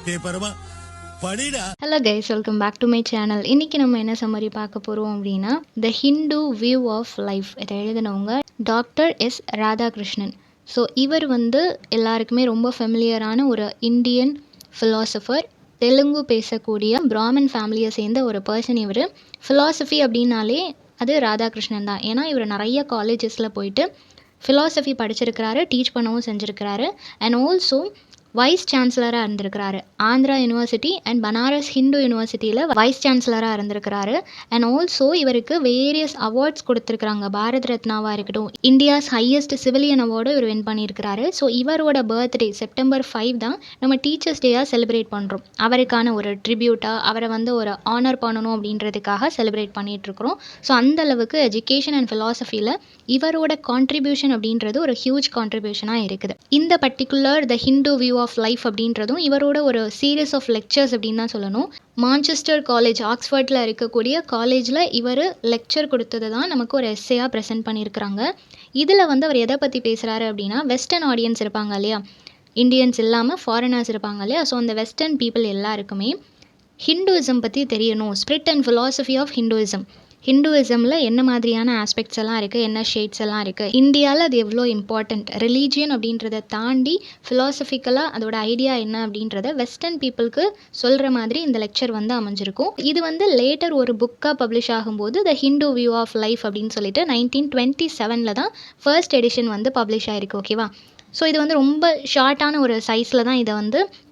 Hello guys, welcome back to my channel. இன்றைக்கி நம்ம என்ன சம்மரி பார்க்க போகிறோம் அப்படின்னா, the Hindu view of life. இதை எழுதினவங்க டாக்டர் எஸ் ராதாகிருஷ்ணன். ஸோ இவர் எல்லாருக்குமே ரொம்ப ஃபெமிலியரான ஒரு இந்தியன் ஃபிலாசபர், தெலுங்கு பேசக்கூடிய பிராமின் ஃபேமிலியை சேர்ந்த ஒரு பர்சன். இவர் ஃபிலாசபி அப்படின்னாலே அது ராதாகிருஷ்ணன் தான். ஏன்னா இவர் நிறைய காலேஜஸில் போயிட்டு ஃபிலாசபி படிச்சிருக்கிறாரு, டீச் பண்ணவும் செஞ்சுருக்கிறாரு. அண்ட் ஆல்சோ வைஸ் சான்சலராக இருந்திருக்கிறாரு. ஆந்திரா யூனிவர்சிட்டி அண்ட் பனாரஸ் ஹிந்து யூனிவர்சிட்டியில் வைஸ் சான்சலராக இருந்திருக்கிறாரு. அண்ட் ஆல்சோ இவருக்கு வேரியஸ் அவார்ட்ஸ் கொடுத்துருக்குறாங்க. பாரத் ரத்னாவாக இருக்கட்டும், இந்தியாஸ் ஹையஸ்ட் சிவிலியன் அவார்டும் இவர் வின் பண்ணியிருக்கிறாரு. ஸோ இவரோட பர்த்டே September 5 தான் நம்ம டீச்சர்ஸ் டேயாக செலிப்ரேட் பண்ணுறோம். அவருக்கான ஒரு ட்ரிபியூட்டாக அவரை ஒரு ஆனர் பண்ணணும் அப்படின்றதுக்காக செலிப்ரேட் பண்ணிகிட்ருக்குறோம். ஸோ அந்தளவுக்கு எஜுகேஷன் அண்ட் ஃபிலாசபியில் இவரோட கான்ட்ரிபியூஷன் அப்படின்றது ஒரு ஹியூஜ் கான்ட்ரிபியூஷனாக இருக்குது. இந்த particular the Hindu view of life அப்படின்றதும் இவரோட ஒரு சீரீஸ் ஆஃப் லெக்சர்ஸ் அப்படின்னு தான் சொல்லணும். மான்செஸ்டர் காலேஜ், ஆக்ஸ்ஃபோர்டில் இருக்கக்கூடிய காலேஜில் இவர் லெக்சர் கொடுத்தது தான் நமக்கு ஒரு எஸ்ஸேயாக ப்ரெசென்ட் பண்ணியிருக்கிறாங்க. இதில் அவர் எதை பற்றி பேசுகிறாரு அப்படின்னா, வெஸ்டர்ன் ஆடியன்ஸ் இருப்பாங்க இல்லையா, இந்தியன்ஸ் இல்லாமல் ஃபாரினர்ஸ் இருப்பாங்க இல்லையா. ஸோ அந்த வெஸ்டர்ன் பீப்புள் எல்லாருக்குமே ஹிந்துவிசம் பற்றி தெரியணும். ஸ்பிரிட் அண்ட் ஃபிலாசபி ஆஃப் ஹிந்துவிசமில் என்ன மாதிரியான ஆஸ்பெக்ட்ஸ் எல்லாம் இருக்குது, என்ன ஷேட்ஸ் எல்லாம் இருக்குது, இந்தியாவில் அது எவ்வளோ இம்பார்ட்டண்ட், ரிலீஜியன் அப்படின்றத தாண்டி ஃபிலாசபிக்கலாக அதோட ஐடியா என்ன அப்படின்றத வெஸ்டர்ன் பீப்புளுக்கு சொல்கிற மாதிரி இந்த லெக்சர் அமைஞ்சிருக்கும். இது லேட்டர் ஒரு புக்காக பப்ளிஷ் ஆகும்போது த ஹிந்து வியூ ஆஃப் லைஃப் அப்படின்னு சொல்லிட்டு 1927 தான் ஃபர்ஸ்ட் எடிஷன் பப்ளிஷ் ஆகிருக்கு. ஓகேவா. ஸோ இது ரொம்ப ஷார்ட்டான ஒரு சைஸில் தான் இதை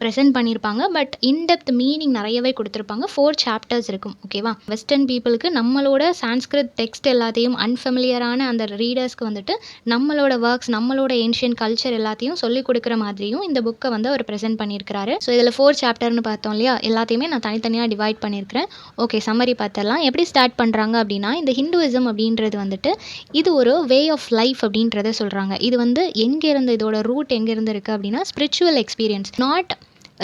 ப்ரெசென்ட் பண்ணியிருப்பாங்க. பட் இன்டெப்த் மீனிங் நிறையவே கொடுத்துருப்பாங்க. 4 சாப்டர்ஸ் இருக்கும். ஓகேவா. வெஸ்டர்ன் பீப்புளுக்கு நம்மளோட சான்ஸ்கிரிட் டெக்ஸ்ட் எல்லாத்தையும் அன்ஃபெமிலியரான அந்த ரீடர்ஸ்க்கு நம்மளோட ஒர்க்ஸ், நம்மளோட ஏன்ஷியன் கல்ச்சர் எல்லாத்தையும் சொல்லிக் கொடுக்குற மாதிரியும் இந்த புக்கை அவர் ப்ரெசென்ட் பண்ணியிருக்கிறாரு. ஸோ இதில் 4 சாப்டர்னு பார்த்தோம் இல்லையா, எல்லாத்தையுமே நான் தனித்தனியாக டிவைட் பண்ணியிருக்கிறேன். ஓகே, சம்மரி பார்த்துடலாம். எப்படி ஸ்டார்ட் பண்ணுறாங்க அப்படின்னா, இந்த ஹிந்துவிசம் அப்படின்றது இது ஒரு வே ஆஃப் லைஃப் அப்படின்றத சொல்கிறாங்க. இது எங்கேருந்து இதோட ரூட் எங்கேருந்து இருக்குது அப்படின்னா, spiritual experience, not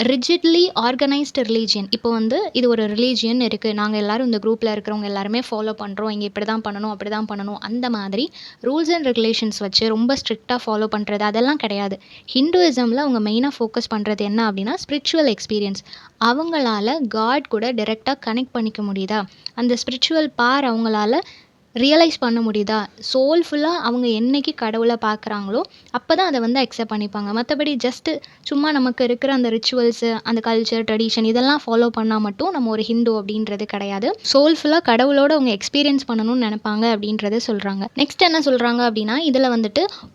rigidly organised religion. இப்போ இது ஒரு ரிலீஜியன் இருக்குது, நாங்கள் எல்லோரும் இந்த குரூப்பில் இருக்கிறவங்க எல்லாருமே ஃபாலோ பண்ணுறோம், இங்கே இப்படி தான் பண்ணணும், அப்படி தான் பண்ணணும், அந்த மாதிரி ரூல்ஸ் அண்ட் ரெகுலேஷன்ஸ் வச்சு ரொம்ப ஸ்ட்ரிக்டாக ஃபாலோ பண்ணுறது அதெல்லாம் கிடையாது. ஹிந்துவிசமில் அவங்க மெயினாக ஃபோக்கஸ் பண்ணுறது என்ன அப்படின்னா, ஸ்பிரிச்சுவல் எக்ஸ்பீரியன்ஸ். அவங்களால காட் கூட டைரெக்டாக கனெக்ட் பண்ணிக்க முடியுதா, அந்த ஸ்பிரிச்சுவல் பார் அவங்களால ரியலைஸ் பண்ண முடியுதா, சோல்ஃபுல்லாக அவங்க என்றைக்கு கடவுளை பார்க்குறாங்களோ அப்போ தான் அதை அக்செப்ட் பண்ணிப்பாங்க. மற்றபடி ஜஸ்ட்டு சும்மா நமக்கு இருக்கிற அந்த ரிச்சுவல்ஸு, அந்த கல்ச்சர், ட்ரெடிஷன் இதெல்லாம் ஃபாலோ பண்ணால் மட்டும் நம்ம ஒரு ஹிந்து அப்படின்றது கிடையாது. சோல்ஃபுல்லாக கடவுளோட அவங்க எக்ஸ்பீரியன்ஸ் பண்ணணும்னு நினைப்பாங்க அப்படின்றத சொல்கிறாங்க. நெக்ஸ்ட் என்ன சொல்கிறாங்க அப்படின்னா, இதில்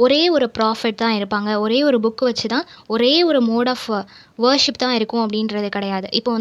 ஒரே ஒரு ப்ராஃபிட் தான் இருப்பாங்க, ஒரே ஒரு புக் வச்சு தான், ஒரே ஒரு மோட் ஆஃப் வர்ஷிப் தான் இருக்கும் அப்படின்றது கிடையாது. இப்போ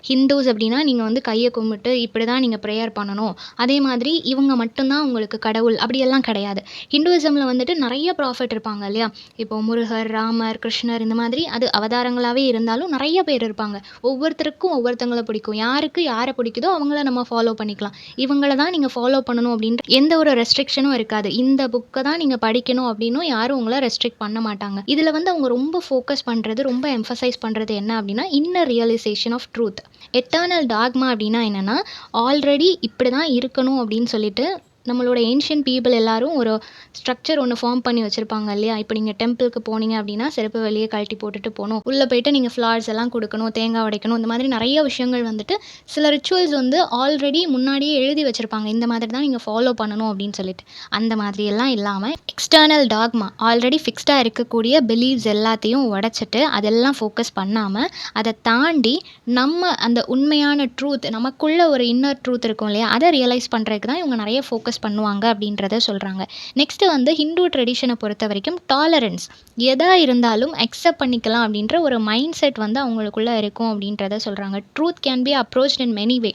ஹிந்துஸ் அப்படின்னா நீங்கள் கையை கும்பிட்டு இப்படி தான் நீங்கள் ப்ரேயர் பண்ணணும், அதே மாதிரி இவங்க மட்டும்தான் உங்களுக்கு கடவுள் அப்படியெல்லாம் கிடையாது. ஹிந்துவிசமில் நிறைய ப்ராஃபிட் இருப்பாங்க இல்லையா. இப்போ முருகர், ராமர், கிருஷ்ணர் இந்த மாதிரி அது அவதாரங்களாகவே இருந்தாலும் நிறைய பேர் இருப்பாங்க. ஒவ்வொருத்தருக்கும் ஒவ்வொருத்தங்களை பிடிக்கும். யாருக்கு யாரை பிடிக்குதோ அவங்கள நம்ம ஃபாலோ பண்ணிக்கலாம். இவங்கள தான் நீங்கள் ஃபாலோ பண்ணணும் அப்படின்ற எந்த ஒரு ரெஸ்ட்ரிக்ஷனும் இருக்காது. இந்த புக்கை தான் நீங்கள் படிக்கணும் அப்படின்னும் யாரும் உங்களை ரெஸ்ட்ரிக்ட் பண்ண மாட்டாங்க. இதில் அவங்க ரொம்ப ஃபோக்கஸ் பண்ணுறது, ரொம்ப எம்ஃபசைஸ் பண்ணுறது என்ன அப்படின்னா, inner realisation of truth. Eternal dogma அப்படின்னா என்னென்னா, ஆல்ரெடி இப்படி தான் இருக்கணும் அப்படின்னு சொல்லிட்டு நம்மளோட ஏன்ஷியன் பீப்புள் எல்லாரும் ஒரு ஸ்ட்ரக்சர் ஒன்று ஃபார்ம் பண்ணி வச்சுருப்பாங்க இல்லையா. இப்போ நீங்கள் டெம்பிளுக்கு போனீங்க அப்படின்னா செருப்பு வெளியே கழட்டி போட்டுட்டு போகணும், உள்ளே போய்ட்டு நீங்கள் ஃப்ளார்ஸ் எல்லாம் கொடுக்கணும், தேங்காய் உடைக்கணும், இந்த மாதிரி நிறைய விஷயங்கள் சில ரிச்சுவல்ஸ் ஆல்ரெடி முன்னாடியே எழுதி வச்சுருப்பாங்க, இந்த மாதிரி தான் நீங்கள் ஃபாலோ பண்ணணும் அப்படின்னு சொல்லிட்டு. அந்த மாதிரி எல்லாம் இல்லாமல் எக்ஸ்டர்னல் டாக்மா, ஆல்ரெடி ஃபிக்ஸ்டாக இருக்கக்கூடிய பிலீவ்ஸ் எல்லாத்தையும் உடைச்சிட்டு அதெல்லாம் ஃபோக்கஸ் பண்ணாமல் அதை தாண்டி நம்ம அந்த உண்மையான ட்ரூத், நமக்குள்ள ஒரு இன்னர் ட்ரூத் இருக்கும் இல்லையா, அதை ரியலைஸ் பண்ணுறதுக்கு தான் இவங்க நிறைய ஃபோக்கஸ் பண்ணுவாங்க அப்படின்றத சொல்கிறாங்க. நெக்ஸ்ட் ஹிந்து ட்ரெடிஷனை பொறுத்த வரைக்கும் டாலரன்ஸ், எதா இருந்தாலும் அக்செப்ட் பண்ணிக்கலாம் அப்படின்ற ஒரு மைண்ட் செட் அவங்களுக்குள்ள இருக்கும் அப்படின்றத சொல்கிறாங்க. Truth can be approached in many way.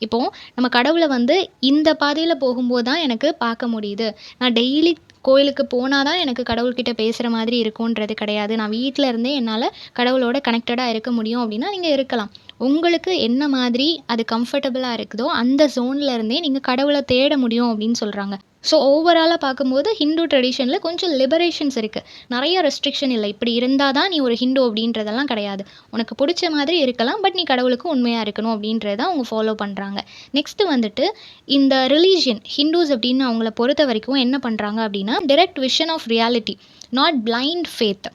இப்போது நம்ம கடவுளை இந்த பாதையில் போகும்போது தான் எனக்கு பார்க்க முடியுது, நான் டெய்லி கோயிலுக்கு போனால் தான் எனக்கு கடவுள்கிட்ட பேசுகிற மாதிரி இருக்கும்ன்றது கிடையாது. நான் வீட்டில் இருந்தே என்னால் கடவுளோட கனெக்டடாக இருக்க முடியும் அப்படின்னா நீங்கள் இருக்கலாம். உங்களுக்கு என்ன மாதிரி அது கம்ஃபர்டபுளாக இருக்குதோ அந்த ஜோனில் இருந்தே நீங்கள் கடவுளை தேட முடியும் அப்படின்னு சொல்கிறாங்க. ஸோ ஓவராலாக பார்க்கும்போது ஹிந்து ட்ரெடிஷனில் கொஞ்சம் லிபரேஷன்ஸ் இருக்குது, நிறைய ரெஸ்ட்ரிக்ஷன் இல்லை. இப்படி இருந்தால் தான் நீ ஒரு ஹிந்து அப்படின்றதெல்லாம் கிடையாது. உனக்கு பிடிச்ச மாதிரி இருக்கலாம், பட் நீ கடவுளுக்கு உண்மையாக இருக்கணும் அப்படின்றத அவங்க ஃபாலோ பண்ணுறாங்க. நெக்ஸ்ட்டு இந்த ரிலீஜியன் ஹிந்துஸ் அப்படின்னு அவங்கள பொறுத்த வரைக்கும் என்ன பண்ணுறாங்க அப்படின்னா, direct vision of reality, not blind faith.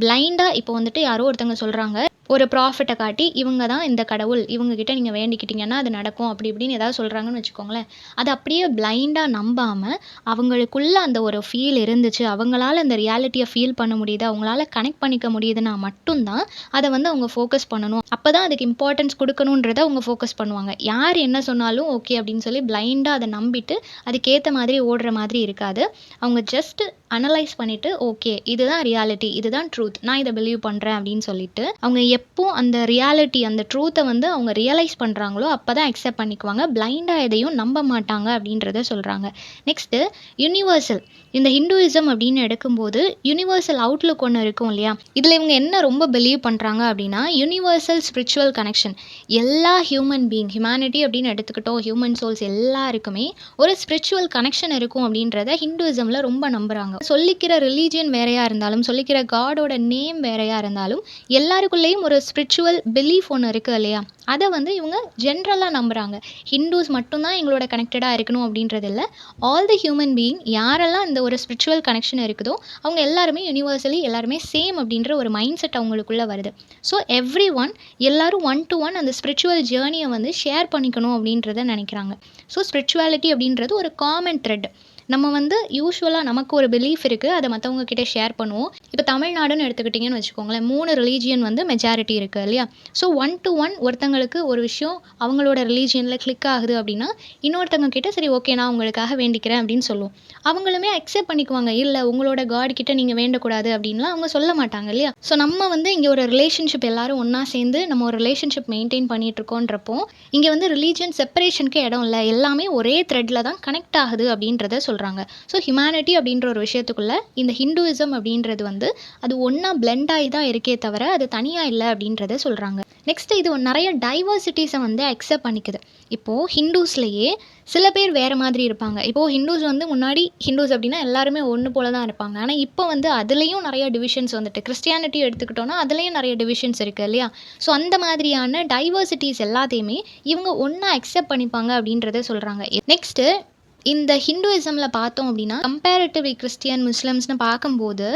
பிளைண்டாக இப்போ யாரோ ஒருத்தவங்க சொல்கிறாங்க ஒரு ப்ராஃபிட்ட காட்டி இவங்க தான் இந்த கடவுள், இவங்க கிட்ட நீங்க வேண்டிக்கிட்டீங்கன்னா அது நடக்கும் அப்படி இப்படின்னு ஏதாவது சொல்றாங்கன்னு வச்சுக்கோங்களேன். அத அப்படியே பிளைண்டா நம்பாம, அவங்களுக்குள்ள அந்த ஒரு ஃபீல் இருந்துச்சு, அவங்களால அந்த ரியாலிட்டிய ஃபீல் பண்ண முடியுது, அவங்களால கனெக்ட் பண்ணிக்க முடியுதுன்னா மட்டும் தான் அத வந்து அவங்க ஃபோக்கஸ் பண்ணணும். அப்பதான் அதுக்கு இம்பார்ட்டன்ஸ் குடுக்கணுன்றத அவங்க ஃபோக்கஸ் பண்ணுவாங்க. யார் என்ன சொன்னாலும் ஓகே அப்படின்னு சொல்லி பிளைண்டா அத நம்பிட்டு, அதுக்கேத்த மாதிரி ஓடுற மாதிரி இருக்காது. அவங்க ஜஸ்ட் அனலைஸ் பண்ணிட்டு, ஓகே இதுதான் ரியாலிட்டி, இதுதான் ட்ரூத். நான் இத பிலீவ் பண்றேன் அப்படின்னு சொல்லிட்டு, அவங்க எப்போ அந்த ரியாலிட்டி, அந்த ட்ரூத்த வந்து அவங்க ரியலைஸ் பண்றாங்களோ, அப்பதான் அக்செப்ட் பண்ணிக்குவாங்க. பிளைண்டா எதையும் நம்ப மாட்டாங்க அப்படின்றத சொல்றாங்க. Next universal. இந்த ஹிந்துயிசம் அப்படின்னு எடுக்கும்போது, யுனிவர்சல் அவுட்லுக் ஒண்ணு இருக்கும் இல்லையா? இதுல இவங்க என்ன ரொம்ப பிலீவ் பண்றாங்க அப்படின்னா, யுனிவர்சல் ஸ்பிரிச்சுவல் கனெக்ஷன். எல்லா ஹியூமன் பீயிங், ஹியூமனிட்டி அப்படின்னு எடுத்துக்கிட்டோம், ஹியூமன் சோல்ஸ் எல்லாருக்குமே ஒரு ஸ்பிரிச்சுவல் கனெக்ஷன் இருக்கும் அப்படின்றத ஹிந்துயிசம்ல ரொம்ப நம்புறாங்க. சொல்லிக்கிற ரிலீஜியன் வேறையா இருந்தாலும், சொல்லிக்கிற காடோட நேம் வேறையா இருந்தாலும், எல்லாருக்குள்ளேயும் ஒரு ஸ்பிரிச்சுவல் பிலீஃப் ஒண்ணு இருக்கு இல்லையா? அத வந்து இவங்க ஜென்ரலா நம்புறாங்க. ஹிந்துஸ் மட்டும் தான் எங்களோட கனெக்டடா இருக்கணும் அப்படின்றது இல்ல. ஆல் தி ஹியூமன் பீயிங் யாரெல்லாம் இந்த ஒரு ஸ்பிரிச்சுவல் கனெக்ஷன் இருக்குதோ, அவங்க எல்லாருமே யுனிவர்சலி எல்லாருமே சேம் அப்படின்ற ஒரு மைண்ட் செட் அவங்களுக்குள்ள வருது. ஸோ எவ்ரிஒன் எல்லாரும் ஒன் டூ ஒன் அந்த ஸ்பிரிச்சுவல் ஜேர்னிய வந்து ஷேர் பண்ணிக்கணும் அப்படின்றத நினைக்கிறாங்க. ஸோ ஸ்பிரிச்சுவாலிட்டி அப்படின்றது ஒரு காமன் த்ரெட். நம்ம வந்து யூசுவலா நமக்கு ஒரு பிலீஃப் இருக்கு. அத மத்தவங்க கிட்ட ஷேர் பண்ணுவோம். இப்ப தமிழ்நாடுன்னு எடுத்துக்கிட்டீங்கன்னு வச்சுக்கோங்களேன். 3 ரிலீஜியன் வந்து மெஜாரிட்டி இருக்கு இல்லையா? ஸோ ஒன் டூ ஒன் ஒருத்தங்களுக்கு ஒரு விஷயம் அவங்களோட ரிலீஜியன்ல கிளிக் ஆகுது அப்படின்னா, இன்னொருத்தவங்க கிட்ட சரி ஓகே நான் உங்களுக்காக வேண்டிக்கிறேன் அப்படின்னு சொல்லுவோம். அவங்களுமே அக்செப்ட் பண்ணிக்குவாங்க. இல்ல உங்களோட காட் கிட்ட நீங்க வேண்டக்கூடாது அப்படின்லாம் அவங்க சொல்ல மாட்டாங்க இல்லையா? ஸோ நம்ம வந்து இங்க ஒரு ரிலேஷன்ஷிப் எல்லாரும் ஒண்ணா சேர்ந்து நம்ம ஒரு ரிலேஷன்ஷிப் மெயின்டெயின் பண்ணிட்டு இருக்கோன்றப்போ, இங்க வந்து ரிலீஜியன் செப்பரேஷனுக்கு இடம் இல்ல. எல்லாமே ஒரே த்ரெட்ல தான் கனெக்ட் ஆகுது அப்படின்றத சொல்றாங்க. ஸோ ஹியூமனிட்டி அப்படின்ற ஒரு விஷயத்துக்குள்ள இந்த ஹிந்துயிசம் அப்படின்றது வந்து அது ஒண்ணா பிளெண்ட் ஆகி தான் இருக்கே தவிர அது தனியா இல்ல அப்படின்றத சொல்றாங்க. நெக்ஸ்ட் இது நிறைய டைவர்சிட்டிஸை வந்து அக்செப்ட் பண்ணிக்குது. இப்போ ஹிந்துஸ்லயே சில பேர் வேற மாதிரி இருப்பாங்க. இப்போ ஹிந்துஸ் வந்து முன்னாடி ஹிந்துஸ் அப்படின்னா எல்லாருமே ஒன்று போல தான் இருப்பாங்க. ஆனால் இப்போ வந்து அதுலேயும் நிறைய டிவிஷன்ஸ் வந்துட்டு கிறிஸ்டியானிட்டி எடுத்துக்கிட்டோம்னா அதுலேயும் நிறைய டிவிஷன்ஸ் இருக்கு இல்லையா? ஸோ அந்த மாதிரியான டைவர்சிட்டிஸ் எல்லாத்தையுமே இவங்க ஒன்றா அக்செப்ட் பண்ணிப்பாங்க அப்படின்றத சொல்றாங்க. நெக்ஸ்ட் இந்த ஹிந்துயிசம்ல பார்த்தோம் அப்படின்னா கம்பேரிட்டிவ்லி கிறிஸ்டியன் முஸ்லிம்ஸ்னு பார்க்கும்போது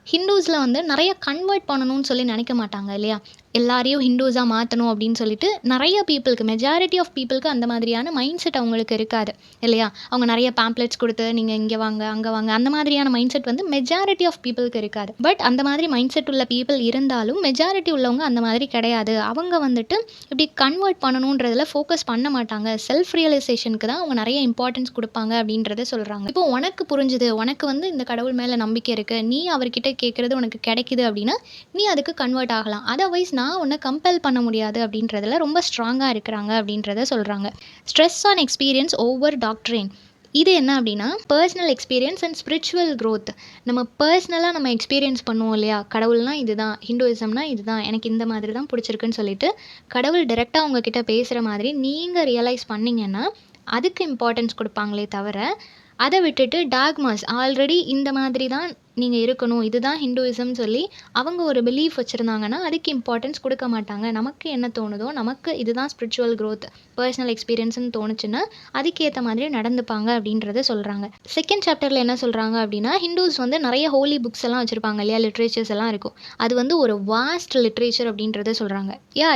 ஹிந்துஸ்ல வந்து நிறைய கன்வெர்ட் பண்ணணும்னு சொல்லி நினைக்க மாட்டாங்க இல்லையா? எல்லாரையும் ஹிந்துஸாக மாற்றணும் அப்படின்னு சொல்லிட்டு நிறைய பீப்புளுக்கு மெஜாரிட்டி ஆஃப் பீப்புளுக்கு அந்த மாதிரியான மைண்ட் செட் அவங்களுக்கு இருக்காது இல்லையா? அவங்க நிறைய பேம்ப்ளெட்ஸ் கொடுத்து நீங்கள் இங்கே வாங்க அங்கே வாங்க அந்த மாதிரியான மைண்ட் செட் வந்து மெஜாரிட்டி ஆஃப் பீப்புளுக்கு இருக்காது. பட் அந்த மாதிரி மைண்ட் செட் உள்ள பீப்புள் இருந்தாலும் மெஜாரிட்டி உள்ளவங்க அந்த மாதிரி கிடையாது. அவங்க வந்துட்டு இப்படி கன்வெர்ட் பண்ணணுன்றதுல ஃபோக்கஸ் பண்ண மாட்டாங்க. செல்ஃப் ரியலைசேஷனுக்கு தான் அவங்க நிறைய இம்பார்ட்டன்ஸ் கொடுப்பாங்க அப்படின்றத சொல்கிறாங்க. இப்போ உனக்கு புரிஞ்சுது, உனக்கு வந்து இந்த கடவுள் மேலே நம்பிக்கை இருக்குது, நீ அவர்கிட்ட கேட்குறது உனக்கு கிடைக்குது அப்படின்னா நீ அதுக்கு கன்வெர்ட் ஆகலாம். அதர்வைஸ் நான் உன்னை கம்பல் பண்ண முடியாது அப்படின்றதுல ரொம்ப ஸ்ட்ராங்காக இருக்கிறாங்க அப்படின்றத சொல்கிறாங்க. Stress on experience over doctrine. இது என்ன அப்படின்னா personal experience and spiritual growth. நம்ம பர்சனலாக நம்ம எக்ஸ்பீரியன்ஸ் பண்ணுவோம் இல்லையா? கடவுள்னா இதுதான், ஹிந்துயிசம்னா இதுதான், எனக்கு இந்த மாதிரி தான் பிடிச்சிருக்குன்னு சொல்லிட்டு கடவுள் டைரெக்டாக உங்ககிட்ட பேசுகிற மாதிரி நீங்கள் ரியலைஸ் பண்ணிங்கன்னா அதுக்கு இம்பார்ட்டன்ஸ் கொடுப்பாங்களே தவிர அதை விட்டுட்டு டாக்மாஸ் ஆல்ரெடி இந்த மாதிரி தான் நீங்கள் இருக்கணும், இதுதான் ஹிந்துயிசம்னு சொல்லி அவங்க ஒரு பிலீஃப் வச்சுருந்தாங்கன்னா அதுக்கு இம்பார்ட்டன்ஸ் கொடுக்க மாட்டாங்க. நமக்கு என்ன தோணுதோ, நமக்கு இதுதான் ஸ்பிரிச்சுவல் க்ரோத் பர்சனல் எக்ஸ்பீரியன்ஸ்னு தோணுச்சுன்னா அதுக்கேற்ற மாதிரி நடந்துப்பாங்க அப்படின்றத சொல்கிறாங்க. செகண்ட் சாப்டரில் என்ன சொல்கிறாங்க அப்படின்னா ஹிந்துஸ் வந்து நிறைய ஹோலி புக்ஸ் எல்லாம் வச்சுருப்பாங்க இல்லையா? லிட்ரேச்சர்ஸ் எல்லாம் இருக்கும். அது வந்து ஒரு வாஸ்ட் லிட்ரேச்சர் அப்படின்றத சொல்கிறாங்க.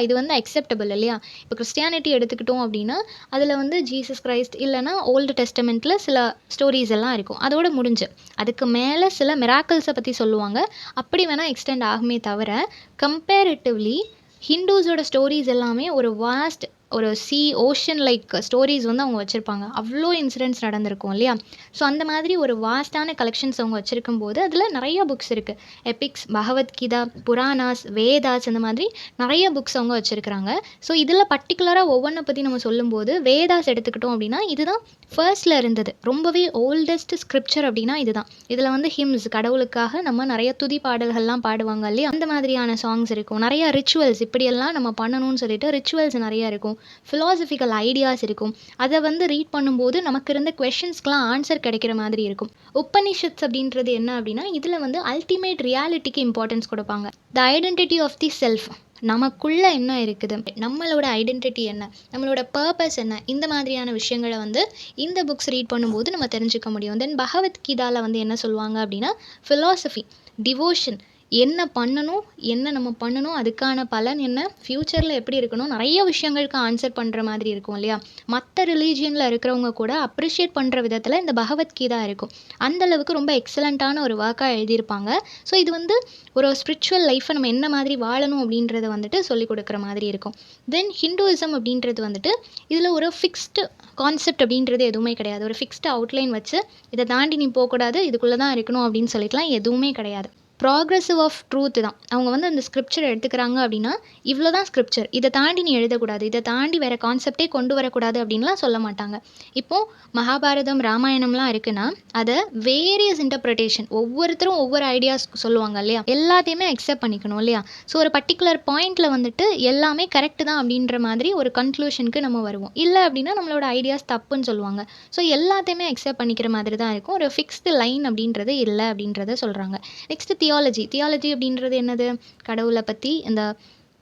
இது வந்து அக்செப்டபிள் இல்லையா? இப்போ கிறிஸ்டியானிட்டி எடுத்துக்கிட்டோம் அப்படின்னா அதில் வந்து ஜீசஸ் கிரைஸ்ட் இல்லைனா ஓல்டு டெஸ்டமெண்ட்டில் சில ஸ்டோரிஸ் எல்லாம் இருக்கும், அதோட முடிஞ்சு. அதுக்கு மேலே சில மிராக்கிள்ஸை பற்றி சொல்லுவாங்க. அப்படி வேணால் எக்ஸ்டெண்ட் ஆகுமே தவிர கம்பேரிட்டிவ்லி ஹிந்துஸோட ஸ்டோரிஸ் எல்லாமே ஒரு வாஸ்ட் ஒரு ஓஷன் லைக் ஸ்டோரிஸ் வந்து அவங்க வச்சுருப்பாங்க. அவ்வளோ இன்சிடென்ட்ஸ் நடந்திருக்கும் இல்லையா? ஸோ அந்த மாதிரி ஒரு வாஸ்டான கலெக்ஷன்ஸ் அவங்க வச்சுருக்கும் போது அதில் நிறைய புக்ஸ் இருக்குது. எபிக்ஸ், பகவத்கீதா, புராணாஸ், வேதாஸ் இந்த மாதிரி நிறைய புக்ஸ் அவங்க வச்சுருக்கிறாங்க. ஸோ இதில் பர்டிகுலராக ஒவ்வொன்றை பற்றி நம்ம சொல்லும்போது வேதாஸ் எடுத்துக்கிட்டோம் அப்படின்னா இதுதான் ஃபர்ஸ்டில் இருந்தது. ரொம்பவே ஓல்டஸ்ட் ஸ்கிரிப்சர் அப்படின்னா இதுதான். இதில் வந்து ஹிம்ஸ், கடவுளுக்காக நம்ம நிறைய துதி பாடல்கள்லாம் பாடுவாங்க இல்லையா? அந்த மாதிரியான சாங்ஸ் இருக்கும். நிறைய ரிச்சுவல்ஸ், இப்படியெல்லாம் நம்ம பண்ணணும்னு சொல்லிட்டு ரிச்சுவல்ஸ் நிறைய இருக்கும். ஃபிலாசபிக்கல் ஐடியாஸ் இருக்கும். அதை வந்து ரீட் பண்ணும்போது நமக்கு இருந்த கொஷின்ஸ்க்கெலாம் ஆன்சர் கிடைக்கிற மாதிரி இருக்கும். உபனிஷத்ஸ் அப்படின்றது என்ன அப்படின்னா இதில் வந்து அல்டிமேட் ரியாலிட்டிக்கு இம்பார்ட்டன்ஸ் கொடுப்பாங்க. The identity of the self, நமக்குள்ளே என்ன இருக்குது, நம்மளோட ஐடென்டிட்டி என்ன, நம்மளோட பர்பஸ் என்ன, இந்த மாதிரியான விஷயங்களை வந்து இந்த புக்ஸ் ரீட் பண்ணும்போது நம்ம தெரிஞ்சுக்க முடியும். தென் பகவத்கீதாவில் வந்து என்ன சொல்லுவாங்க அப்படின்னா ஃபிலாசபி, டிவோஷன், என்ன பண்ணணும், என்ன நம்ம பண்ணணும், அதுக்கான பலன் என்ன, ஃப்யூச்சரில் எப்படி இருக்கணும், நிறைய விஷயங்களுக்கு ஆன்சர் பண்ணுற மாதிரி இருக்கும் இல்லையா? மற்ற ரிலீஜியனில் இருக்கிறவங்க கூட அப்ரிஷியேட் பண்ணுற விதத்தில் இந்த பகவத்கீதா இருக்கும். அந்தளவுக்கு ரொம்ப எக்ஸலண்ட்டான ஒரு ஒர்க்காக எழுதியிருப்பாங்க. ஸோ இது வந்து ஒரு ஸ்பிரிச்சுவல் லைஃப்பை நம்ம என்ன மாதிரி வாழணும் அப்படின்றத வந்துட்டு சொல்லிக் கொடுக்குற மாதிரி இருக்கும். தென் ஹிந்துயிசம் அப்படின்றது வந்துட்டு இதில் ஒரு ஃபிக்ஸ்டு கான்செப்ட் அப்படின்றது எதுவுமே கிடையாது. ஒரு ஃபிக்ஸ்டு அவுட்லைன் வச்சு இதை தாண்டி நீ போகக்கூடாது, இதுக்குள்ளே தான் இருக்கணும் அப்படின்னு சொல்லிட்டுலாம் எதுவுமே கிடையாது. ப்ராக்ரெசிவ் ஆஃப் ட்ரூத் தான். அவங்க வந்து அந்த ஸ்கிரிப்சர் எடுத்துக்கிறாங்க அப்படின்னா, இவ்வளோ தான் ஸ்கிரிப்சர், இதை தாண்டி நீ எழுதக்கூடாது, இதை தாண்டி வேறு கான்செப்டே கொண்டு வரக்கூடாது அப்படின்லாம் சொல்ல மாட்டாங்க. இப்போது மகாபாரதம், ராமாயணம்லாம் இருக்குன்னா அதை வேரியஸ் இன்டர்பிரிட்டேஷன், ஒவ்வொருத்தரும் ஒவ்வொரு ஐடியாஸ் சொல்லுவாங்க இல்லையா? எல்லாத்தையுமே அக்செப்ட் பண்ணிக்கணும் இல்லையா? ஸோ ஒரு பர்டிகுலர் பாயிண்டில் வந்துட்டு எல்லாமே கரெக்டு தான் அப்படின்ற மாதிரி ஒரு கன்க்ளூஷனுக்கு நம்ம வருவோம். இல்லை அப்படின்னா நம்மளோட ஐடியாஸ் தப்புன்னு சொல்லுவாங்க. ஸோ எல்லாத்தையுமே அக்செப்ட் பண்ணிக்கிற மாதிரி தான் இருக்கும். ஒரு ஃபிக்ஸ்டு லைன் அப்படின்றது இல்லை அப்படின்றத சொல்கிறாங்க. நெக்ஸ்ட்டு தியாலஜி அப்படின்றது என்னது? கடவுளை பற்றி, இந்த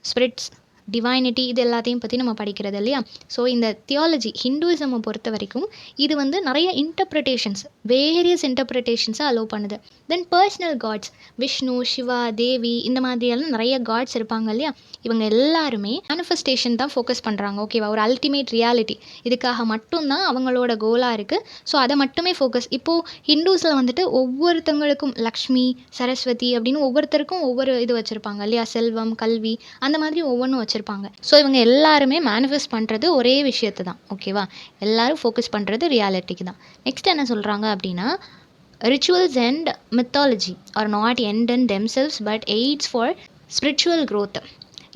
ஸ்பிரிட்ஸ், டிவைனிட்டி, இது எல்லாத்தையும் பற்றி நம்ம படிக்கிறது இல்லையா? ஸோ இந்த தியாலஜி ஹிந்துயிசமை பொறுத்த வரைக்கும் இது வந்து நிறைய இன்டர்பிரிட்டேஷன்ஸ், வேரியஸ் இன்டர்பிரிட்டேஷன்ஸை அலோவ் பண்ணுது. Then personal gods, Vishnu, Shiva, Devi, இந்த மாதிரியெல்லாம் நிறைய காட்ஸ் இருப்பாங்க இல்லையா? இவங்க எல்லாருமே மேனிஃபெஸ்டேஷன் தான் ஃபோக்கஸ் பண்ணுறாங்க. ஓகேவா? ஒரு அல்டிமேட் ரியாலிட்டி, இதுக்காக மட்டும்தான் அவங்களோட கோலாக இருக்குது. ஸோ அதை மட்டுமே ஃபோக்கஸ். இப்போது ஹிந்துஸில் வந்துட்டு ஒவ்வொருத்தவங்களுக்கும் லக்ஷ்மி, சரஸ்வதி அப்படின்னு ஒவ்வொருத்தருக்கும் ஒவ்வொரு இது வச்சுருப்பாங்க இல்லையா? செல்வம், கல்வி, அந்த மாதிரி ஒவ்வொன்றும் வச்சுருப்பாங்க. ஸோ இவங்க எல்லாருமே மேனிஃபெஸ்ட் பண்ணுறது ஒரே விஷயத்தை தான். ஓகேவா? எல்லாரும் ஃபோக்கஸ் பண்ணுறது ரியாலிட்டிக்கு தான். நெக்ஸ்ட் என்ன சொல்கிறாங்க அப்படின்னா, rituals and mythology are not end in themselves but aids for spiritual growth.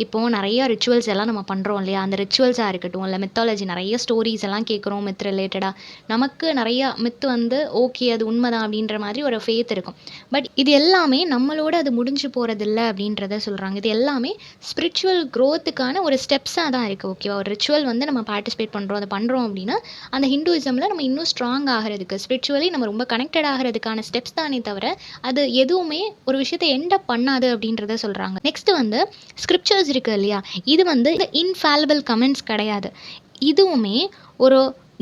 இப்போது நிறைய ரிச்சுவல்ஸ் எல்லாம் நம்ம பண்ணுறோம் இல்லையா? அந்த ரிச்சுவல்ஸாக இருக்கட்டும், இல்லை மித்தாலஜி, நிறைய ஸ்டோரிஸ் எல்லாம் கேட்குறோம் மித் ரிலேட்டடாக. நமக்கு நிறைய மித்து வந்து ஓகே அது உண்மைதான் அப்படின்ற மாதிரி ஒரு ஃபேத் இருக்கும். பட் இது எல்லாமே நம்மளோட அது முடிஞ்சு போகிறதில்ல அப்படின்றத சொல்கிறாங்க. இது எல்லாமே ஸ்பிரிச்சுவல் க்ரோத்துக்கான ஒரு ஸ்டெப்ஸாக தான் இருக்குது. ஓகேவா? ஒரு ரிச்சுவல் வந்து நம்ம பார்ட்டிசிபேட் பண்ணுறோம், அதை பண்ணுறோம் அப்படின்னா அந்த ஹிந்துயிசமில் நம்ம இன்னும் ஸ்ட்ராங் ஆகிறதுக்கு, ஸ்பிரிச்சுவலி நம்ம ரொம்ப கனெக்டட் ஆகிறதுக்கான ஸ்டெப்ஸ் தானே தவிர அது எதுவுமே ஒரு விஷயத்தை எண்டப் பண்ணாது அப்படின்றத சொல்கிறாங்க. நெக்ஸ்ட் வந்து ஸ்கிரிப்சர்ஸ் இருக்கு இல்லையா? இது வந்து இன்ஃபாலிபிள் கமெண்ட்ஸ் கிடையாது. இதுவுமே ஒரு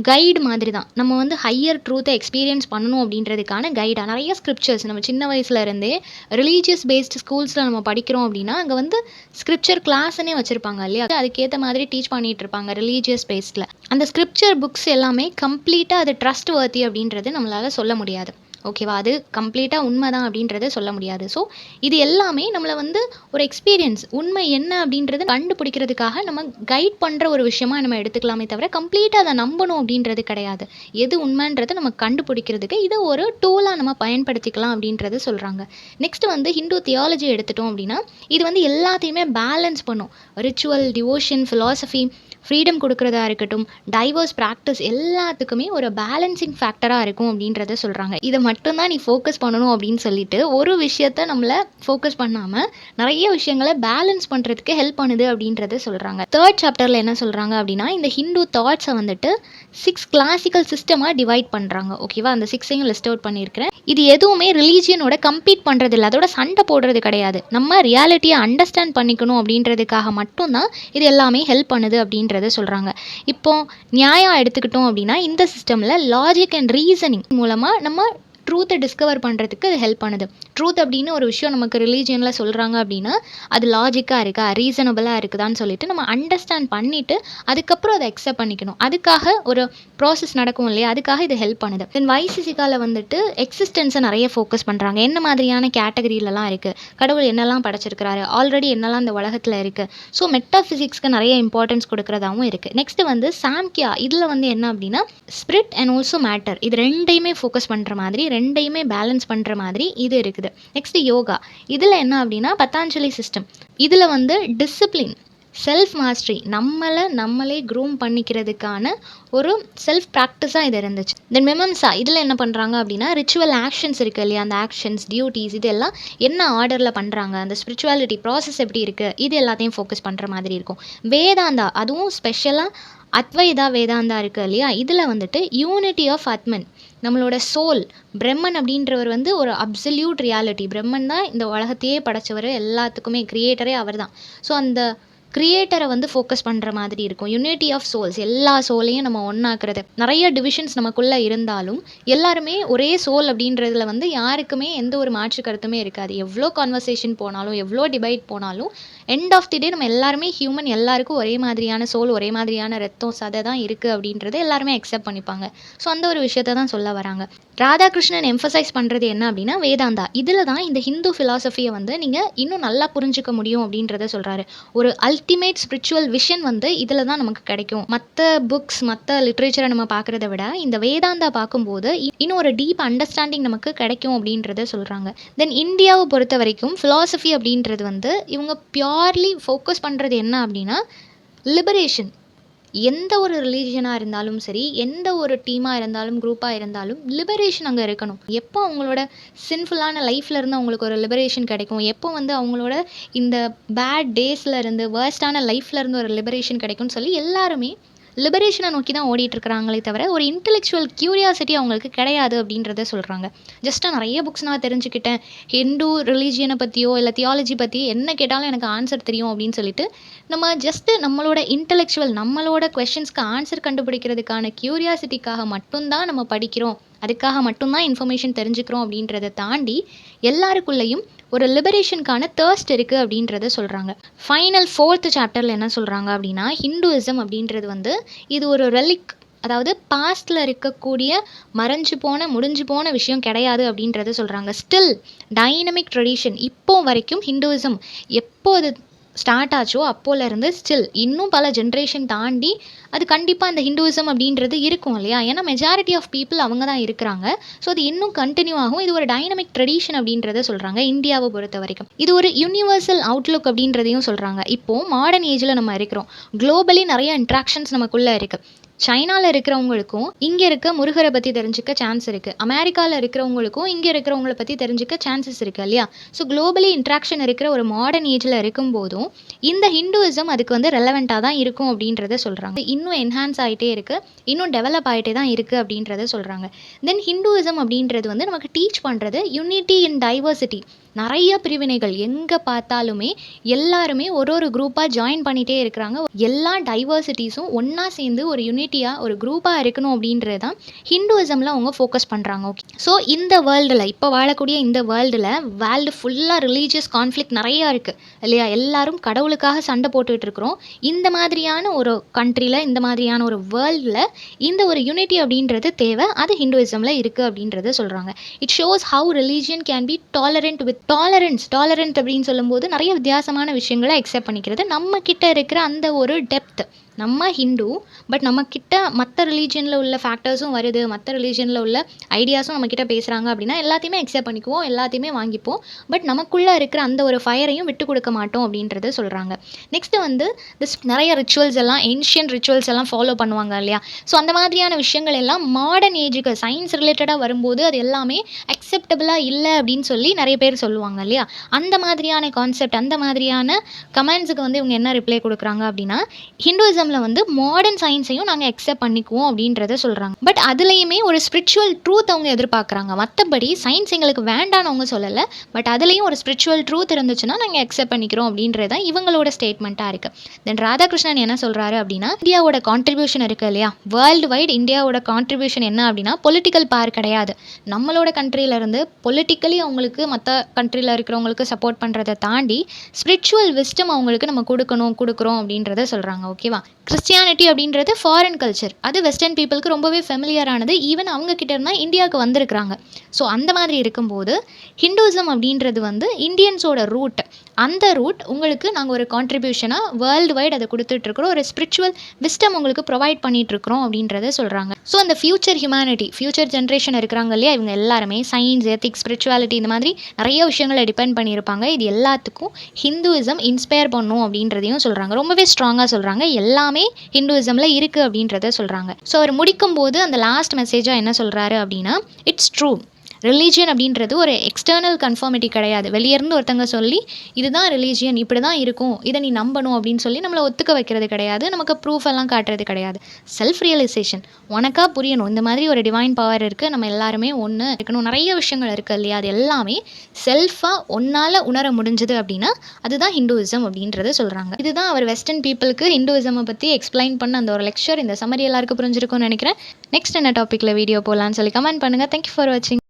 கைடு மாதிரி தான். நம்ம வந்து ஹையர் ட்ரூத்தை எக்ஸ்பீரியன்ஸ் பண்ணணும் அப்படின்றதுக்கான கைடாக நிறைய ஸ்கிரிப்சர்ஸ் நம்ம சின்ன வயசுல இருந்தே ரிலீஜியஸ் பேஸ்டு ஸ்கூல்ஸில் நம்ம படிக்கிறோம் அப்படின்னா அங்கே வந்து ஸ்கிரிப்சர் கிளாஸ்னே வச்சுருப்பாங்க இல்லையா? அதுக்கேற்ற மாதிரி டீச் பண்ணிகிட்டு இருப்பாங்க ரிலீஜியஸ் பேஸ்டில். அந்த ஸ்கிரிப்சர் புக்ஸ் எல்லாமே கம்ப்ளீட்டாக அது ட்ரஸ்ட் வர்த்தி அப்படின்றது நம்மளால் சொல்ல முடியாது. ஓகேவா? அது கம்ப்ளீட்டாக உண்மை தான் அப்படின்றத சொல்ல முடியாது. ஸோ இது எல்லாமே நம்மளை வந்து ஒரு எக்ஸ்பீரியன்ஸ், உண்மை என்ன அப்படின்றத கண்டுபிடிக்கிறதுக்காக நம்ம கைட் பண்ணுற ஒரு விஷயமா நம்ம எடுத்துக்கலாமே தவிர கம்ப்ளீட்டாக அதை நம்பணும் அப்படின்றது கிடையாது. எது உண்மைன்றதை நம்ம கண்டுபிடிக்கிறதுக்கு இதை ஒரு டூலாக நம்ம பயன்படுத்திக்கலாம் அப்படின்றது சொல்கிறாங்க. நெக்ஸ்ட் வந்து ஹிந்து தியாலஜி எடுத்துட்டோம் அப்படின்னா இது வந்து எல்லாத்தையுமே பேலன்ஸ் பண்ணும். ரிச்சுவல், டிவோஷன், ஃபிலாசபி, ஃப்ரீடம் கொடுக்குறதா இருக்கட்டும், டைவர்ஸ் ப்ராக்டிஸ், எல்லாத்துக்குமே ஒரு பேலன்சிங் ஃபேக்டராக இருக்கும் அப்படின்றத சொல்கிறாங்க. இதை மட்டும்தான் நீ ஃபோக்கஸ் பண்ணணும் அப்படின்னு சொல்லிட்டு ஒரு விஷயத்த நம்மளை ஃபோக்கஸ் பண்ணாமல் நிறைய விஷயங்களை பேலன்ஸ் பண்ணுறதுக்கு ஹெல்ப் பண்ணுது அப்படின்றத சொல்கிறாங்க. 3rd சாப்டரில் என்ன சொல்கிறாங்க அப்படின்னா, இந்த ஹிந்து தாட்ஸை வந்துட்டு 6 கிளாசிக்கல் சிஸ்டமாக டிவைட் பண்ணுறாங்க. ஓகேவா? அந்த 6ஐயும் லிஸ்ட் அவுட் பண்ணியிருக்கிறேன். இது எதுவுமே ரிலீஜியனோட கம்பீட் பண்ணுறது இல்லை, அதோட சண்டை போடுறது கிடையாது. நம்ம ரியாலிட்டியை அண்டர்ஸ்டாண்ட் பண்ணிக்கணும் அப்படின்றதுக்காக மட்டும்தான் இது எல்லாமே ஹெல்ப் பண்ணுது அப்படின்றத சொல்கிறாங்க. இப்போ நியாயம் எடுத்துக்கிட்டோம் அப்படின்னா இந்த சிஸ்டமில் லாஜிக் அண்ட் ரீசனிங் மூலமாக நம்ம ட்ரூத்தை டிஸ்கவர் பண்ணுறதுக்கு அது ஹெல்ப் பண்ணுது. ட்ரூத் அப்படின்னு ஒரு விஷயம் நமக்கு ரிலீஜியனில் சொல்கிறாங்க அப்படின்னா அது லாஜிக்காக இருக்கா, ரீசனபிளாக இருக்குதான்னு சொல்லிட்டு நம்ம அண்டர்ஸ்டாண்ட் பண்ணிவிட்டு அதுக்கப்புறம் அதை அக்செப்ட் பண்ணிக்கணும். அதுக்காக ஒரு ப்ராசஸ் நடக்கும் இல்லையா? அதுக்காக இது ஹெல்ப் பண்ணுது. தென் வைசிசிக்காவில் வந்துட்டு எக்ஸிஸ்டன்ஸை நிறைய ஃபோக்கஸ் பண்ணுறாங்க. என்ன மாதிரியான கேட்டகரியிலலாம் இருக்குது, கடவுள் என்னெல்லாம் படைச்சிருக்கிறாரு, ஆல்ரெடி என்னெல்லாம் இந்த உலகத்தில் இருக்குது. ஸோ மெட்டாஃபிசிக்ஸ்க்கு நிறைய இம்பார்ட்டன்ஸ் கொடுக்குறதாகவும் இருக்குது. நெக்ஸ்ட் வந்து சாம்கியா, இதில் வந்து என்ன அப்படின்னா ஸ்பிரிட் அண்ட் ஆல்சோ மேட்டர், இது ரெண்டையுமே ஃபோக்கஸ் பண்ணுற மாதிரி, ரெண்டையுமே பேலன்ஸ் பண்ணுற மாதிரி இது இருக்குது. நெக்ஸ்ட் யோகா, இதில் என்ன அப்படின்னா பதாஞ்சலி சிஸ்டம், இதில் வந்து டிசிப்ளின், செல்ஃப் மாஸ்டரி, நம்மளே க்ரூம் பண்ணிக்கிறதுக்கான ஒரு செல்ஃப் ப்ராக்டிஸாக இது இருந்துச்சு. தென் மிமம்சா, இதில் என்ன பண்ணுறாங்க அப்படின்னா ரிச்சுவல் ஆக்ஷன்ஸ் இருக்குது இல்லையா? அந்த ஆக்ஷன்ஸ், டியூட்டிஸ், இதெல்லாம் என்ன ஆர்டரில் பண்ணுறாங்க, அந்த ஸ்பிரிச்சுவாலிட்டி ப்ராசஸ் எப்படி இருக்குது, இது எல்லாத்தையும் ஃபோக்கஸ் பண்ணுற மாதிரி இருக்கும். வேதாந்தா, அதுவும் ஸ்பெஷலாக அத்வைதா வேதாந்தா இருக்குது இல்லையா? இதில் வந்துட்டு யூனிட்டி ஆஃப் ஆத்மன், நம்மளோட சோல், பிரம்மன் அப்படின்றவர் வந்து ஒரு அப்சல்யூட் ரியாலிட்டி. பிரம்மன் தான் இந்த உலகத்தையே படைச்சவர், எல்லாத்துக்குமே கிரியேட்டரே அவர் தான். ஸோ அந்த கிரியேட்டரை வந்து ஃபோக்கஸ் பண்ணுற மாதிரி இருக்கும். யூனிட்டி ஆஃப் சோல்ஸ், எல்லா சோலையும் நம்ம ஒன்றாக்குறது. நிறைய டிவிஷன்ஸ் நமக்குள்ளே இருந்தாலும் எல்லாருமே ஒரே சோல் அப்படின்றதுல வந்து யாருக்குமே எந்த ஒரு மாற்று கருத்துமே இருக்காது. எவ்வளோ கான்வர்சேஷன் போனாலும், எவ்வளோ டிபேட் போனாலும், எண்ட் ஆஃப் தி டே நம்ம எல்லாருமே ஹியூமன், எல்லாருக்கும் ஒரே மாதிரியான சோல், ஒரே மாதிரியான ரத்தம் சதை தான் இருக்குது அப்படின்றது எல்லாருமே அக்செப்ட் பண்ணிப்பாங்க. ஸோ அந்த ஒரு விஷயத்தை தான் சொல்ல வராங்க. ராதாகிருஷ்ணன் எம்ஃபசைஸ் பண்ணுறது என்ன அப்படின்னா வேதாந்தா. இதில் தான் இந்த ஹிந்து ஃபிலாசபியை வந்து நீங்கள் இன்னும் நல்லா புரிஞ்சுக்க முடியும் அப்படின்றத சொல்கிறாரு. ஒரு அல்டிமேட் ஸ்பிரிச்சுவல் விஷன் வந்து இதில் தான் நமக்கு கிடைக்கும். மற்ற புக்ஸ், மற்ற லிட்ரேச்சரை நம்ம பார்க்குறத விட இந்த வேதாந்தா பார்க்கும்போது இன்னும் ஒரு டீப் அண்டர்ஸ்டாண்டிங் நமக்கு கிடைக்கும் அப்படின்றத சொல்கிறாங்க. தென் இந்தியாவை பொறுத்த வரைக்கும் ஃபிலாசபி அப்படின்றது வந்து இவங்க பியோர்லி ஃபோக்கஸ் பண்ணுறது என்ன அப்படின்னா லிபரேஷன். எந்த ஒரு ரிலீஜியனாக இருந்தாலும் சரி, எந்த ஒரு டீமாக இருந்தாலும், குரூப்பாக இருந்தாலும் லிபரேஷன் அங்கே இருக்கணும். எப்போ அவங்களோட சின்ஃபுல்லான லைஃப்பில் இருந்து அவங்களுக்கு ஒரு லிபரேஷன் கிடைக்கும், எப்போ வந்து அவங்களோட இந்த பேட் டேஸில் இருந்து, வேர்ஸ்டான லைஃப்பில் இருந்து ஒரு லிபரேஷன் கிடைக்கும்னு சொல்லி எல்லாருமே லிபரேஷனை நோக்கி தான் ஓடிட்டுருக்கிறாங்களே தவிர ஒரு இன்டெலெக்சுவல் க்யூரியாசிட்டி அவங்களுக்கு கிடையாது அப்படின்றத சொல்கிறாங்க. ஜஸ்ட்டாக நிறைய புக்ஸ் நான் தெரிஞ்சுக்கிட்டேன், ஹிந்து ரிலீஜியனை பற்றியோ இல்லை தியாலஜி பற்றி என்ன கேட்டாலும் எனக்கு ஆன்சர் தெரியும் அப்படின்னு சொல்லிட்டு நம்ம ஜஸ்ட்டு நம்மளோட இன்டெலெக்சுவல், நம்மளோட கொஷின்ஸ்க்கு ஆன்சர் கண்டுபிடிக்கிறதுக்கான க்யூரியாசிட்டிக்காக மட்டும்தான் நம்ம படிக்கிறோம், அதுக்காக மட்டும்தான் இன்ஃபர்மேஷன் தெரிஞ்சுக்கிறோம் அப்படின்றத தாண்டி எல்லாருக்குள்ளேயும் ஒரு லிபரேஷனுக்கான தேர்ஸ்ட் இருக்குது அப்படின்றத சொல்கிறாங்க. ஃபைனல் 4th சாப்டரில் என்ன சொல்கிறாங்க அப்படின்னா ஹிந்துயிசம் அப்படின்றது வந்து இது ஒரு ரெலிக், அதாவது பாஸ்டில் இருக்கக்கூடிய மறைஞ்சு போன, முடிஞ்சு போன விஷயம் கிடையாது அப்படின்றத சொல்கிறாங்க. Still dynamic tradition. இப்போ வரைக்கும் ஹிந்துயிசம் எப்போ அது ஸ்டார்ட் ஆச்சோ அப்போலேருந்து ஸ்டில் இன்னும் பல ஜென்ரேஷன் தாண்டி அது கண்டிப்பாக அந்த ஹிந்துயிசம் அப்படின்றது இருக்கும் இல்லையா? ஏன்னா மெஜாரிட்டி ஆஃப் பீப்புள் அவங்க தான் இருக்கிறாங்க. ஸோ அது இன்னும் கண்டினியூ ஆகும். இது ஒரு டைனமிக் ட்ரெடிஷன் அப்படின்றத சொல்கிறாங்க. இந்தியாவை பொறுத்த வரைக்கும் இது ஒரு யூனிவர்சல் அவுட்லுக் அப்படின்றதையும் சொல்கிறாங்க. இப்போது மாடர்ன் ஏஜில் நம்ம இருக்கிறோம். குளோபலி நிறைய இன்ட்ராக்ஷன்ஸ் நமக்குள்ளே இருக்குது. சைனாவில் இருக்கிறவங்களுக்கும் இங்கே இருக்க முருகரை பற்றி தெரிஞ்சுக்க சான்ஸ் இருக்குது. அமெரிக்காவில் இருக்கிறவங்களுக்கும் இங்கே இருக்கிறவங்கள பற்றி தெரிஞ்சுக்க சான்சஸ் இருக்குது இல்லையா? ஸோ குளோபலி இன்ட்ராக்ஷன் இருக்கிற ஒரு மாடர்ன் ஏஜில் இருக்கும்போதும் இந்த ஹிந்துயிசம் அதுக்கு வந்து ரெலவெண்ட்டாக தான் இருக்கும் அப்படின்றத சொல்கிறாங்க. இன்னும் என்ஹான்ஸ் ஆகிட்டே இருக்குது, இன்னும் டெவலப் ஆகிட்டே தான் இருக்குது அப்படின்றத சொல்கிறாங்க. தென் ஹிந்துயிசம் அப்படின்றது வந்து நமக்கு டீச் பண்ணுறது யூனிட்டி இன் டைவர்சிட்டி. நிறைய பிரிவினைகள் எங்கே பார்த்தாலுமே எல்லாருமே ஒரு குரூப்பாக ஜாயின் பண்ணிகிட்டே இருக்கிறாங்க. எல்லா டைவர்சிட்டிஸும் ஒன்றா சேர்ந்து ஒரு யூனிட்டியாக ஒரு குரூப்பாக இருக்கணும் அப்படின்றது தான் ஹிந்துயிசமில் அவங்க ஃபோக்கஸ் பண்ணுறாங்க. ஓகே, ஸோ இந்த வேர்ல்டில், இப்போ வாழக்கூடிய இந்த வேர்ல்டு ஃபுல்லாக ரிலீஜியஸ் கான்ஃப்ளிக்ட் நிறையா இருக்குது இல்லையா? எல்லாரும் கடவுளுக்காக சண்டை போட்டுட்டு இருக்கிறோம். இந்த மாதிரியான ஒரு கண்ட்ரியில், இந்த மாதிரியான ஒரு வேர்ல்டில் இந்த ஒரு யூனிட்டி அப்படின்றது தேவை. அது ஹிந்துயிசமில் இருக்குது அப்படின்றத சொல்கிறாங்க. It shows how religion can be tolerant with tolerant அப்படின்னு சொல்லும்போது நிறைய வித்தியாசமான விஷயங்களை அக்செப்ட் பண்ணிக்கிறது. நம்ம கிட்ட இருக்கிற அந்த ஒரு டெப்த், நம்ம ஹிந்து பட் நம்மக்கிட்ட மற்ற ரிலீஜியனில் உள்ள ஃபேக்டர்ஸும் வருது, மற்ற ரிலீஜியனில் உள்ள ஐடியாஸும் நம்மக்கிட்ட பேசுகிறாங்க அப்படின்னா எல்லாத்தையுமே அக்செப்ட் பண்ணிக்குவோம், எல்லாத்தையுமே வாங்கிப்போம். பட் நமக்குள்ளே இருக்கிற அந்த ஒரு ஃபயரையும் விட்டு கொடுக்க மாட்டோம் அப்படின்றத சொல்கிறாங்க. நெக்ஸ்ட்டு வந்து நிறைய ரிச்சுவல்ஸ் எல்லாம், ஏன்ஷியன்ட் ரிச்சுவல்ஸ் எல்லாம் ஃபாலோ பண்ணுவாங்க இல்லையா? ஸோ அந்த மாதிரியான விஷயங்கள் எல்லாம் மாடர்ன் ஏஜுக்கு சயின்ஸ் ரிலேட்டடாக வரும்போது அது எல்லாமே அக்செப்டபிளாக இல்லை அப்படின்னு சொல்லி நிறைய பேர் சொல்லுவாங்க இல்லையா? அந்த மாதிரியான கான்செப்ட், அந்த மாதிரியான கமெண்ட்ஸுக்கு வந்து இவங்க என்ன ரிப்ளை கொடுக்குறாங்க அப்படின்னா ஹிந்துயிசம் வந்து மாடர்ன் சயின்ஸையும் நாங்கள் அக்செப்ட் பண்ணிக்குவோம் அப்படின்றத சொல்கிறாங்க. பட் அதுலேயுமே ஒரு ஸ்பிரிச்சுவல் ட்ரூத் அவங்க எதிர்பார்க்குறாங்க. மற்றபடி சயின்ஸ் எங்களுக்கு வேண்டான்னு அவங்க சொல்லலை, பட் அதுலேயும் ஒரு ஸ்பிரிச்சுவல் ட்ரூத் இருந்துச்சுன்னா நாங்கள் அக்செப்ட் பண்ணிக்கிறோம் அப்படின்றது தான் இவங்களோட ஸ்டேட்மெண்ட்டாக இருக்குது. தென் ராதாகிருஷ்ணன் என்ன சொல்கிறாரு அப்படின்னா இந்தியாவோட கான்ட்ரிபியூஷன் இருக்குது இல்லையா? வேர்ல்டு வைட் இந்தியாவோட கான்ட்ரிபியூஷன் என்ன அப்படின்னா பொலிட்டிக்கல் பவர் கிடையாது. நம்மளோட கண்ட்ரியிலேருந்து பொலிட்டிக்கலி அவங்களுக்கு மற்ற கண்ட்ரியில் இருக்கிறவங்களுக்கு சப்போர்ட் பண்ணுறதை தாண்டி ஸ்பிரிச்சுவல் விஸ்டம் அவங்களுக்கு நம்ம கொடுக்குறோம் அப்படின்றத சொல்கிறாங்க. ஓகேவா? கிறிஸ்டியானிட்டி அப்படின்றது ஃபாரின் கல்ச்சர், அது வெஸ்டர்ன் பீப்புளுக்கு ரொம்பவே ஃபெமிலியரானது. ஈவன் அவங்க கிட்ட இருந்தால் இந்தியாவுக்கு வந்திருக்கிறாங்க. ஸோ அந்த மாதிரி இருக்கும்போது ஹிந்துயிசம் அப்படின்றது வந்து இந்தியன்ஸோட ரூட். அந்த ரூட் உங்களுக்கு நாங்கள் ஒரு கான்ட்ரிபியூஷனாக வேர்ல்டு வைட் அதை கொடுத்துட்ருக்குறோம், ஒரு ஸ்பிரிச்சுவல் விஸ்டம் உங்களுக்கு ப்ரொவைட் பண்ணிகிட்ருக்குறோம் அப்படின்றத சொல்கிறாங்க. ஸோ அந்த ஃபியூச்சர் ஹியூமனிட்டி, ஃபியூச்சர் ஜென்ரேஷன் இருக்கிறாங்க இல்லையா? இவங்க எல்லாருமே சயின்ஸ், எத்திக்ஸ், ஸ்பிரிச்சுவாலிட்டி இந்த மாதிரி நிறைய விஷயங்களை டிபெண்ட் பண்ணியிருப்பாங்க. இது எல்லாத்துக்கும் ஹிந்துயிசம் இன்ஸ்பயர் பண்ணும் அப்படின்றதையும் சொல்கிறாங்க. ரொம்பவே ஸ்ட்ராங்காக சொல்கிறாங்க. எல்லாமே ஹிந்துயிசமில் இருக்குது அப்படின்றத சொல்கிறாங்க. ஸோ அவர் முடிக்கும்போது அந்த லாஸ்ட் மெசேஜாக என்ன சொல்கிறாரு அப்படின்னா இட்ஸ் ட்ரூ, ரிலீஜியன் அப்படின்றது ஒரு எக்ஸ்டர்னல் கன்ஃபார்மிட்டி கிடையாது. வெளியேருந்து ஒருத்தங்க சொல்லி இதுதான் ரிலீஜியன், இப்படி தான் இருக்கும், இதை நீ நம்பணும் அப்படின்னு சொல்லி நம்மளை ஒத்துக்க வைக்கிறது கிடையாது, நமக்கு ப்ரூஃப் எல்லாம் காட்டுறது கிடையாது. செல்ஃப் ரியலைசேஷன், உனக்கா புரியணும் இந்த மாதிரி ஒரு டிவைன் பவர் இருக்குது, நம்ம எல்லாருமே ஒன்று இருக்கணும், நிறைய விஷயங்கள் இருக்குது இல்லையா, அது எல்லாமே செல்ஃபாக ஒன்னால் உணர முடிஞ்சுது அப்படின்னா அதுதான் ஹிந்துவிசம் அப்படின்றத சொல்கிறாங்க. இதுதான் அவர் வெஸ்டர்ன் பீப்புளுக்கு ஹிந்துவிசமை பற்றி எக்ஸ்பிளைன் பண்ண அந்த ஒரு லெக்சர். இந்த சம்மரி எல்லாருக்கும் புரிஞ்சிருக்கும்னு நினைக்கிறேன். நெக்ஸ்ட் என்ன டாப்பிக்கில் வீடியோ போகலான்னு சொல்லி கமெண்ட் பண்ணுங்கள். தேங்க்யூ ஃபார் வாட்சிங்.